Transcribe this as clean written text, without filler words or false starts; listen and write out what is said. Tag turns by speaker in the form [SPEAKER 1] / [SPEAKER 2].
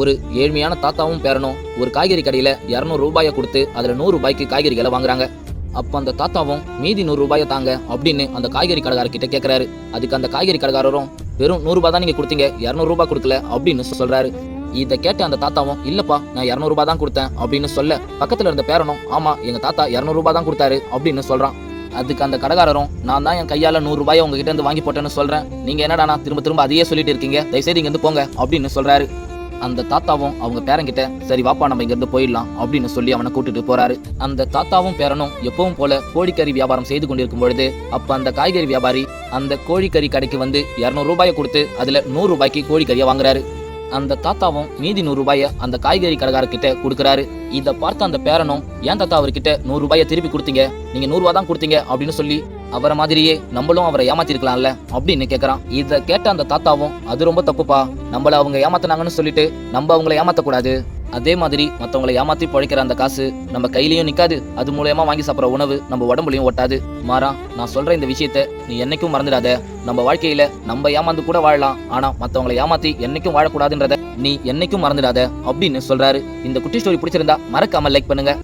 [SPEAKER 1] ஒரு ஏழ்மையான தாத்தாவும் பேரனும் ஒரு காய்கறி கடையில 200 ரூபாயை கொடுத்து அதுல 100 ரூபாய்க்கு காய்கறிகளை வாங்குறாங்க. அப்ப அந்த தாத்தாவும் மீதி 100 ரூபாயை தாங்க அப்படின்னு அந்த காய்கறி கடைக்காரர்கிட்ட கேட்கிறாரு. அதுக்கு அந்த காய்கறி கடைக்காரரும் வெறும் 100 ரூபாய் தான் நீங்க கொடுத்தீங்க, 200 ரூபாய் கொடுக்கல அப்படின்னு சொல்றாரு. இதை கேட்ட அந்த தாத்தாவும் இல்லப்பா நான் 200 ரூபாய் தான் கொடுத்தேன் அப்படின்னு சொல்ல, பக்கத்துல இருந்த பேரனும் ஆமா எங்க தாத்தா 200 ரூபாய் தான் கொடுத்தாரு அப்படின்னு சொல்றான். அதுக்கு அந்த கடைக்காரரும் நான் தான் என் கையால 100 ரூபாயை உங்ககிட்ட இருந்து வாங்கி போட்டேன்னு சொல்றேன், நீங்க என்னடா திரும்ப திரும்ப அதையே சொல்லிட்டு இருக்கீங்க, தயவுசெய்து இங்க இருந்து போங்க அப்படின்னு சொல்றாரு. அந்த தாத்தாவும் அவங்க பேரங்கிட்ட சரி வாப்பா நம்ம இங்க இருந்து போயிடலாம் அப்படின்னு சொல்லி அவனை கூட்டிட்டு போறாரு. அந்த தாத்தாவும் பேரனும் எப்பவும் போல கோழிக்கறி வியாபாரம் செய்து கொண்டிருக்கும் பொழுது அப்ப அந்த காய்கறி வியாபாரி அந்த கோழிக்கறி கடைக்கு வந்து 200 ரூபாயை கொடுத்து அதுல 100 ரூபாய்க்கு கோழிக்கறியை வாங்குறாரு. அந்த தாத்தாவும் மீதி 100 ரூபாயை அந்த காய்கறி கடைக்காரர்கிட்ட கொடுக்குறாரு. இதை பார்த்த அந்த பேரனும் ஏன் தாத்தா அவர்கிட்ட 100 ரூபாயை திருப்பி கொடுத்தீங்க, நீங்க 100 ரூபாய் தான் கொடுத்தீங்க அப்படின்னு சொல்லி அவரை மாதிரியே நம்மளும் அவரை ஏமாத்திருக்கலாம்ல அப்படின்னு கேட்கறான். இதை கேட்ட அந்த தாத்தாவும் அது ரொம்ப தப்புப்பா, நம்மள அவங்க ஏமாத்தினாங்கன்னு சொல்லிட்டு நம்ம அவங்கள ஏமாத்தக்கூடாது, அதே மாதிரி மற்றவங்களை ஏமாத்தி பழைக்கிற அந்த காசு நம்ம கையிலயும் நிக்காது, அது மூலயமா வாங்கி சாப்பிட்ற உணவு நம்ம உடம்புலையும் ஒட்டாது. மாறா நான் சொல்ற இந்த விஷயத்த நீ என்னைக்கும் மறந்துடாத, நம்ம வாழ்க்கையில நம்ம ஏமாந்து கூட வாழலாம், ஆனா மற்றவங்களை ஏமாத்தி என்னைக்கும் வாழக்கூடாதுன்றத நீ என்னைக்கும் மறந்துடாத அப்படின்னு சொல்றாரு. இந்த குட்டி ஸ்டோரி பிடிச்சிருந்தா மறக்காம லைக் பண்ணுங்க.